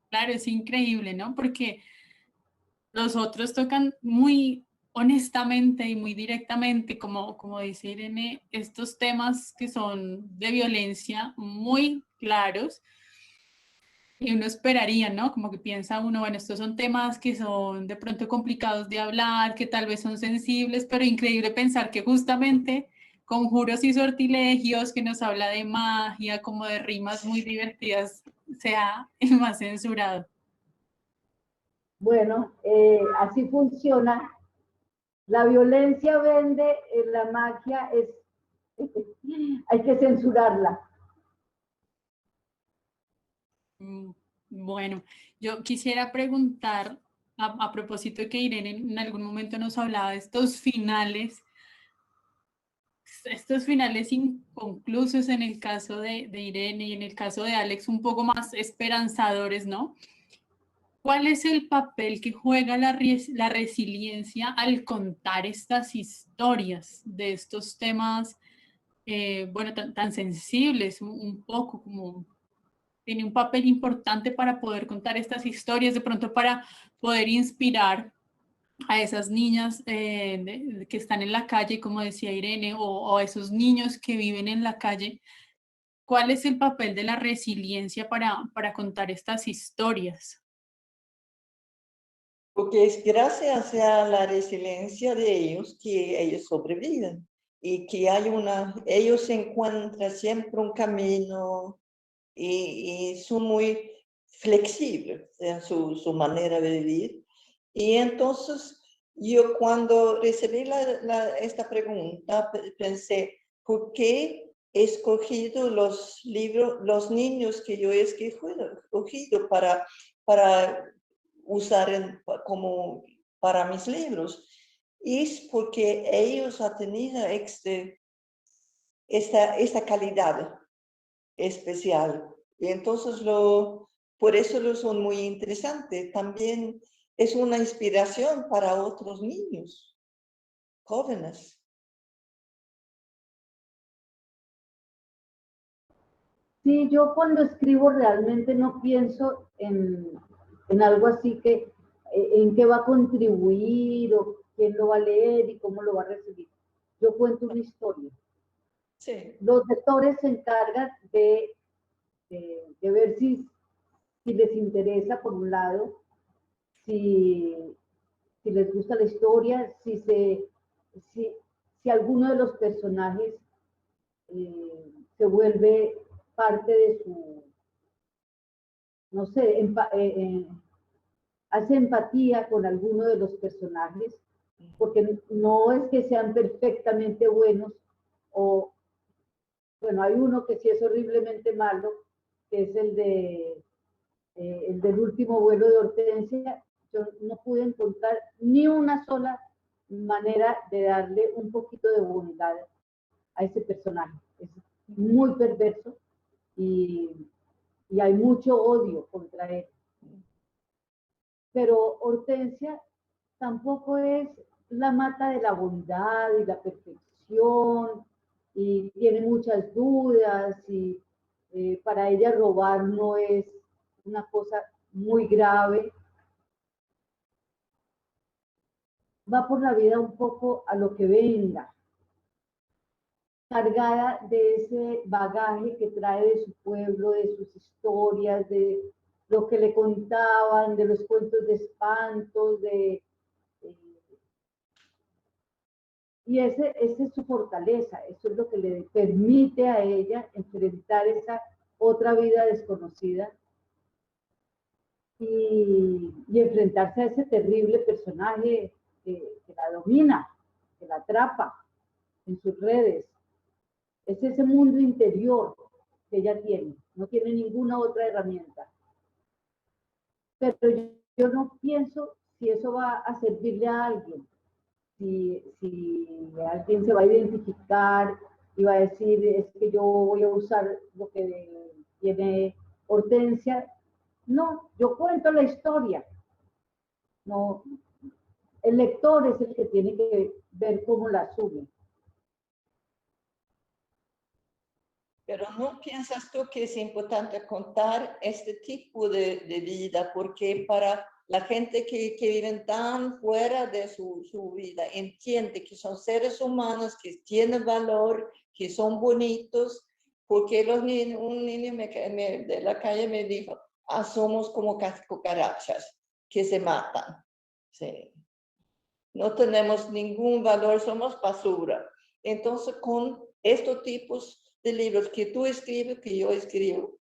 claro, es increíble, ¿no? Porque los otros tocan muy honestamente y muy directamente, como dice Irene, estos temas que son de violencia muy claros. Y uno esperaría, ¿no? Como que piensa uno, bueno, estos son temas que son de pronto complicados de hablar, que tal vez son sensibles, pero increíble pensar que justamente Conjuros y Sortilegios, que nos habla de magia, como de rimas muy divertidas, sea el más censurado. Bueno, así funciona. La violencia vende, la magia es, hay que censurarla. Bueno, yo quisiera preguntar, a propósito de que Irene en algún momento nos hablaba de estos finales inconclusos en el caso de Irene y en el caso de Alex, un poco más esperanzadores, ¿no? ¿Cuál es el papel que juega la resiliencia al contar estas historias de estos temas, bueno, tan sensibles, un poco como tiene un papel importante para poder contar estas historias, de pronto para poder inspirar a esas niñas que están en la calle, como decía Irene, o a esos niños que viven en la calle? ¿Cuál es el papel de la resiliencia para contar estas historias? Porque es gracias a la resiliencia de ellos que ellos sobreviven y que ellos encuentran siempre un camino y son muy flexibles en su manera de vivir. Y entonces yo cuando recibí esta pregunta pensé, ¿por qué he escogido los libros, los niños que yo he escogido para usar como para mis libros? Y es porque ellos han tenido esta calidad especial. Y entonces por eso lo son muy interesantes. También es una inspiración para otros niños, jóvenes. Sí, yo cuando escribo realmente no pienso en algo así que, en qué va a contribuir o quién lo va a leer y cómo lo va a recibir. Yo cuento una historia. Sí. Los lectores se encargan de ver si les interesa, por un lado, si les gusta la historia, si alguno de los personajes se vuelve parte de su, no sé, hace empatía con alguno de los personajes, porque no es que sean perfectamente buenos, o, bueno, hay uno que sí es horriblemente malo, que es el del último vuelo de Hortensia. Yo no pude encontrar ni una sola manera de darle un poquito de bondad a ese personaje. Es muy perverso y hay mucho odio contra él. Pero Hortensia tampoco es la mata de la bondad y la perfección, y tiene muchas dudas, y para ella robar no es una cosa muy grave. Va por la vida un poco a lo que venga, cargada de ese bagaje que trae de su pueblo, de sus historias, de lo que le contaban, de los cuentos de espantos, y esa es su fortaleza, eso es lo que le permite a ella enfrentar esa otra vida desconocida y enfrentarse a ese terrible personaje que la domina, que la atrapa en sus redes. Es ese mundo interior que ella tiene, no tiene ninguna otra herramienta. Pero yo no pienso si eso va a servirle a alguien, si alguien se va a identificar y va a decir, es que yo voy a usar lo que tiene Hortensia. No, yo cuento la historia. No, el lector es el que tiene que ver cómo la asume. Pero ¿no piensas tú que es importante contar este tipo de vida? Porque para la gente que viven tan fuera de su vida, entiende que son seres humanos, que tienen valor, que son bonitos, porque un niño de la calle me dijo, somos como cucarachas que se matan. Sí. No tenemos ningún valor, somos basura. Entonces, con estos tipos de libros que tú escribes, que yo escribo,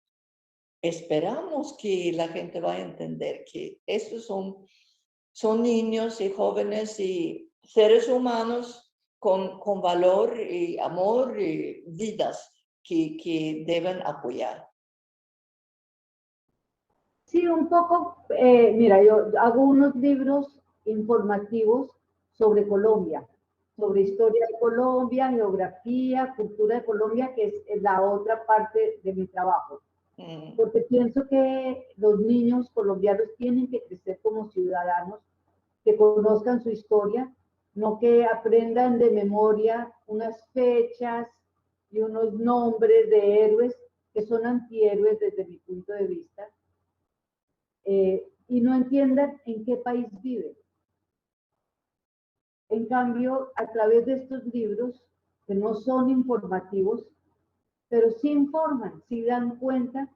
esperamos que la gente vaya a entender que estos son niños y jóvenes y seres humanos con valor y amor y vidas que deben apoyar. Sí, un poco, mira, yo hago unos libros informativos sobre Colombia, sobre historia de Colombia, geografía, cultura de Colombia, que es la otra parte de mi trabajo. Porque pienso que los niños colombianos tienen que crecer como ciudadanos, que conozcan su historia, no que aprendan de memoria unas fechas y unos nombres de héroes que son antihéroes desde mi punto de vista, y no entiendan en qué país viven. En cambio, a través de estos libros, que no son informativos, pero sí informan, sí dan cuenta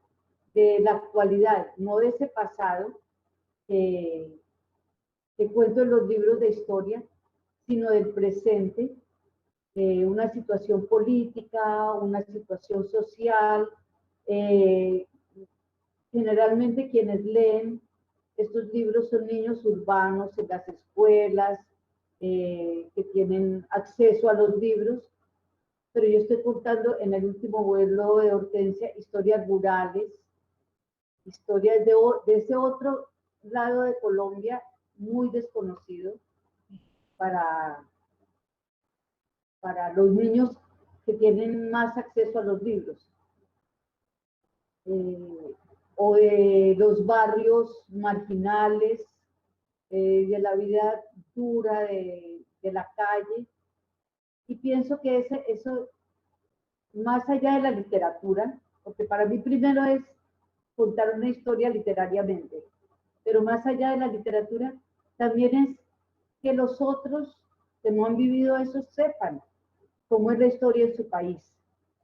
de la actualidad, no de ese pasado que cuento en los libros de historia, sino del presente, una situación política, una situación social. Generalmente quienes leen estos libros son niños urbanos en las escuelas, que tienen acceso a los libros, pero yo estoy contando en el último vuelo de Hortensia historias rurales, historias de ese otro lado de Colombia muy desconocido para los niños que tienen más acceso a los libros. o de los barrios marginales, de la vida dura de la calle. Y pienso que eso, más allá de la literatura, porque para mí primero es contar una historia literariamente, pero más allá de la literatura, también es que los otros que no han vivido eso sepan cómo es la historia en su país,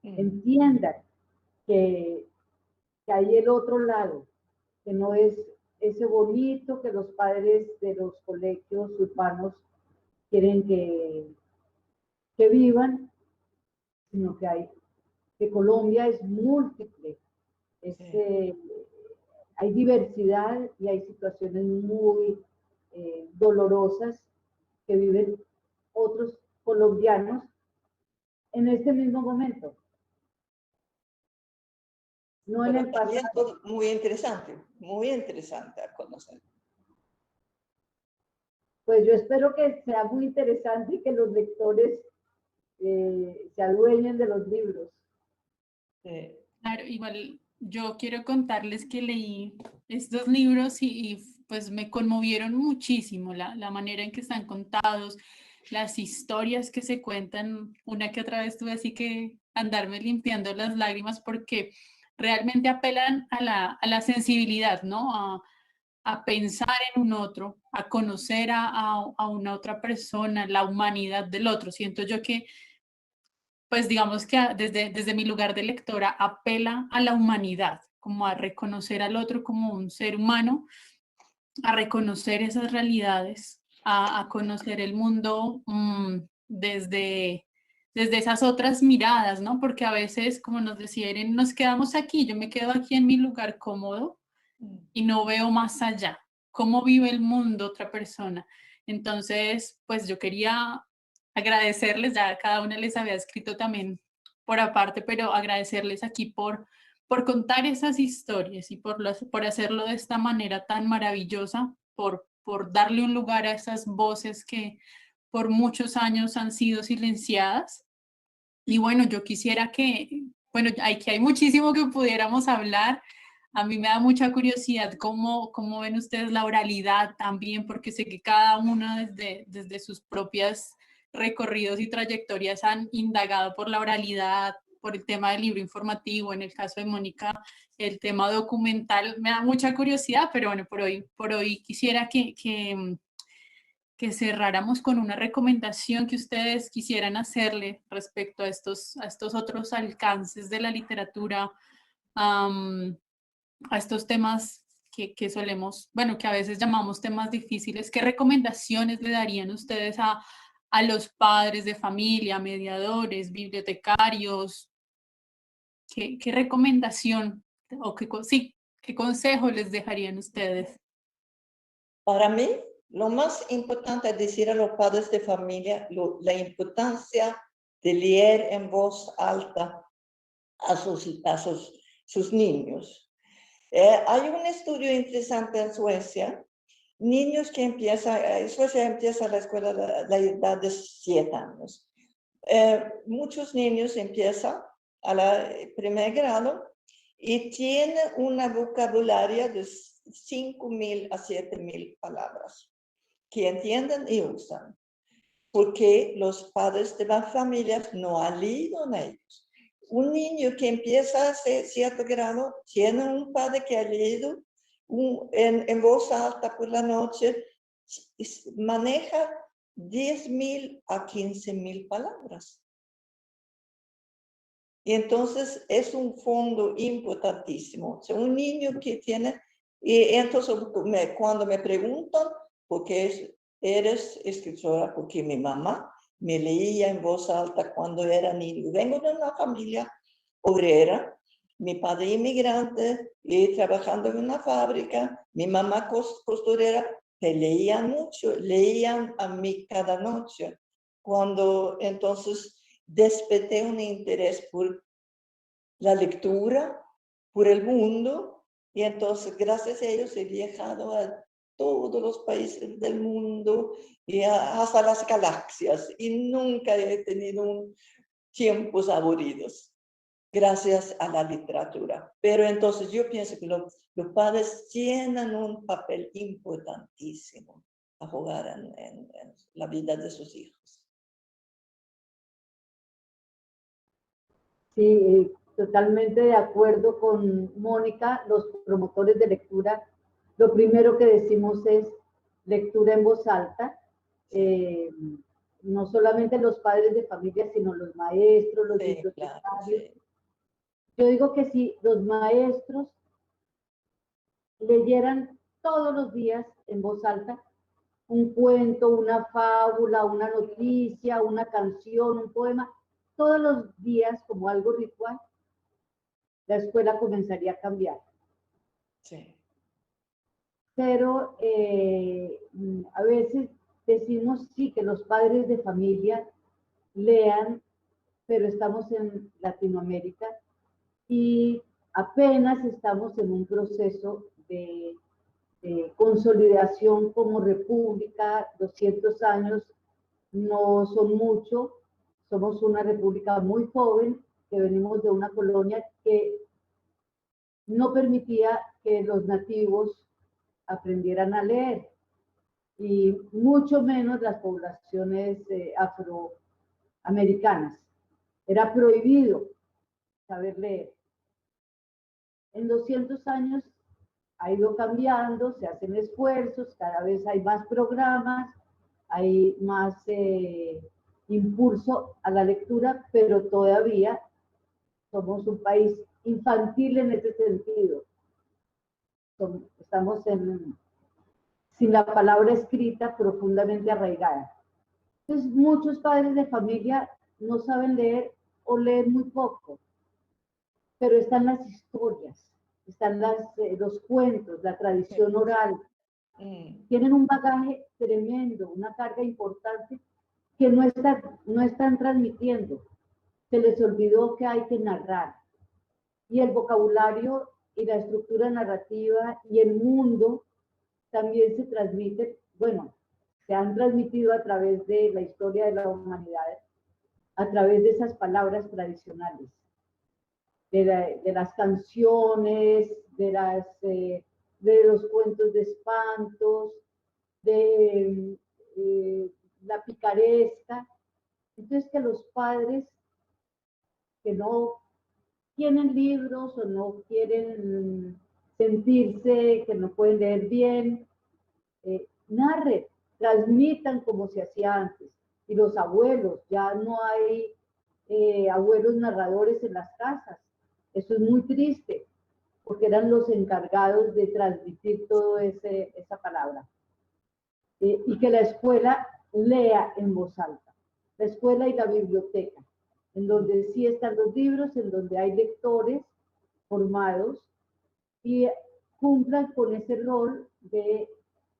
entiendan que hay el otro lado, que no es ese bonito que los padres de los colegios urbanos quieren que vivan, sino que Colombia es múltiple, hay diversidad y hay situaciones muy dolorosas que viven otros colombianos en este mismo momento, no en Pero el también pasado. todo muy interesante a conocer. Pues yo espero que sea muy interesante y que los lectores se adueñen de los libros. Claro, igual yo quiero contarles que leí estos libros y pues me conmovieron muchísimo la manera en que están contados, las historias que se cuentan. Una que otra vez tuve así que andarme limpiando las lágrimas porque realmente apelan a la sensibilidad, ¿no? A pensar en un otro, a conocer a una otra persona, la humanidad del otro. Siento yo que pues digamos que desde mi lugar de lectora apela a la humanidad, como a reconocer al otro como un ser humano, a reconocer esas realidades, a conocer el mundo desde esas otras miradas, ¿no? Porque a veces, como nos decía Irene, nos quedamos aquí, yo me quedo aquí en mi lugar cómodo y no veo más allá, cómo vive el mundo otra persona. Entonces, pues yo quería agradecerles, ya cada una les había escrito también por aparte, pero agradecerles aquí por contar esas historias y por hacerlo de esta manera tan maravillosa, por darle un lugar a esas voces que por muchos años han sido silenciadas. Y bueno, yo quisiera bueno, hay muchísimo que pudiéramos hablar. A mí me da mucha curiosidad cómo ven ustedes la oralidad también, porque sé que cada uno desde sus propias recorridos y trayectorias han indagado por la oralidad, por el tema del libro informativo, en el caso de Mónica, el tema documental. Me da mucha curiosidad, pero bueno, por hoy quisiera que cerráramos con una recomendación que ustedes quisieran hacerle respecto a estos otros alcances de la literatura, a estos temas que solemos, bueno, que a veces llamamos temas difíciles. ¿Qué recomendaciones le darían ustedes a los padres de familia, mediadores, bibliotecarios? ¿Qué recomendación o qué consejo les dejarían ustedes? Para mí, lo más importante es decir a los padres de familia la importancia de leer en voz alta a sus niños. Hay un estudio interesante en Suecia. Niños que en Suecia empieza la escuela a la edad de 7 años. Muchos niños empiezan a la primer grado y tienen una vocabularia de 5.000 a 7.000 palabras que entienden y usan, porque los padres de las familias no han leído en ellos. Un niño que empieza a cierto grado tiene un padre que ha leído en voz alta por la noche, maneja 10.000 a 15.000 palabras. Y entonces es un fondo importantísimo. O sea, un niño que tiene, y entonces cuando me preguntan por qué eres escritora, porque mi mamá me leía en voz alta cuando era niño. Vengo de una familia obrera, mi padre inmigrante y trabajando en una fábrica, mi mamá costurera, que leían mucho, leían a mí cada noche. Cuando entonces desperté un interés por la lectura, por el mundo, y entonces gracias a ellos he viajado a todos los países del mundo y hasta las galaxias, y nunca he tenido tiempos aburridos. gracias a la literatura. Pero entonces yo pienso que los padres tienen un papel importantísimo a jugar en la vida de sus hijos. Sí, totalmente de acuerdo con Mónica. Los promotores de lectura, lo primero que decimos es lectura en voz alta. No solamente los padres de familia, sino los maestros, los bibliotecarios. Claro, sí. Yo digo que si los maestros leyeran todos los días en voz alta un cuento, una fábula, una noticia, una canción, un poema, todos los días como algo ritual, la escuela comenzaría a cambiar. Sí. Pero a veces decimos sí que los padres de familia lean, pero estamos en Latinoamérica y apenas estamos en un proceso de consolidación como república. 200 años no son mucho, somos una república muy joven, que venimos de una colonia que no permitía que los nativos aprendieran a leer, y mucho menos las poblaciones afroamericanas. Era prohibido saber leer. En 200 años ha ido cambiando, se hacen esfuerzos, cada vez hay más programas, hay más impulso a la lectura, pero todavía somos un país infantil en ese sentido. Estamos sin la palabra escrita profundamente arraigada. Entonces, muchos padres de familia no saben leer o leen muy poco, pero están las historias, están los cuentos, la tradición oral. Tienen un bagaje tremendo, una carga importante que no están transmitiendo. Se les olvidó que hay que narrar. Y el vocabulario y la estructura narrativa y el mundo también se transmiten, bueno, se han transmitido a través de la historia de la humanidad, a través de esas palabras tradicionales, de las canciones, de los cuentos de espantos, de la picaresca. Entonces, que los padres que no tienen libros o no quieren sentirse que no pueden leer bien, narren, transmitan como se hacía antes. Y los abuelos, ya no hay abuelos narradores en las casas. Eso es muy triste, porque eran los encargados de transmitir toda esa palabra. Y que la escuela lea en voz alta. La escuela y la biblioteca, en donde sí están los libros, en donde hay lectores formados y cumplan con ese rol de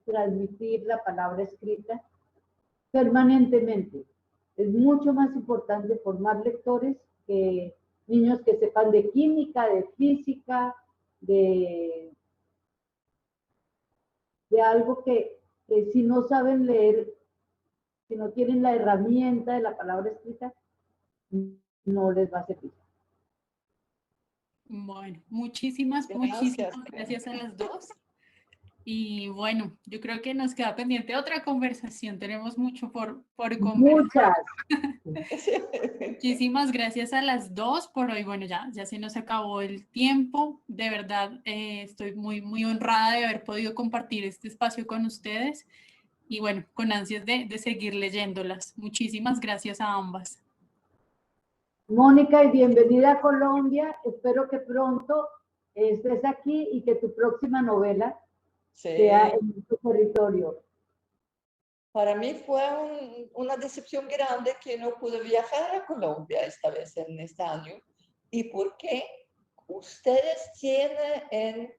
transmitir la palabra escrita permanentemente. Es mucho más importante formar lectores que niños que sepan de química, de física, de algo que si no saben leer, si no tienen la herramienta de la palabra escrita, no les va a servir. Bueno, muchísimas gracias a las dos. Y bueno, yo creo que nos queda pendiente otra conversación. Tenemos mucho por conversar. Muchas. Muchísimas gracias a las dos por hoy. Bueno, ya se nos acabó el tiempo. De verdad, estoy muy honrada de haber podido compartir este espacio con ustedes. Y bueno, con ansias de seguir leyéndolas. Muchísimas gracias a ambas. Mónica, y bienvenida a Colombia. Espero que pronto estés aquí y que tu próxima novela sea en tu territorio. Para mí fue una decepción grande que no pude viajar a Colombia esta vez en este año. ¿Y por qué? Ustedes tienen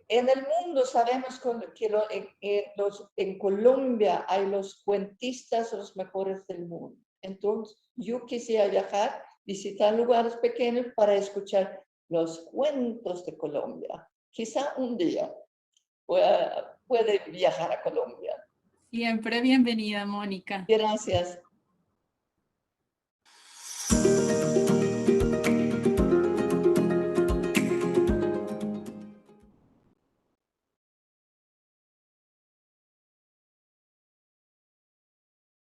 en el mundo, sabemos que en Colombia hay los cuentistas los mejores del mundo. Entonces, yo quisiera viajar, visitar lugares pequeños para escuchar los cuentos de Colombia. Quizá un día puede viajar a Colombia. Siempre bienvenida, Mónica. Gracias.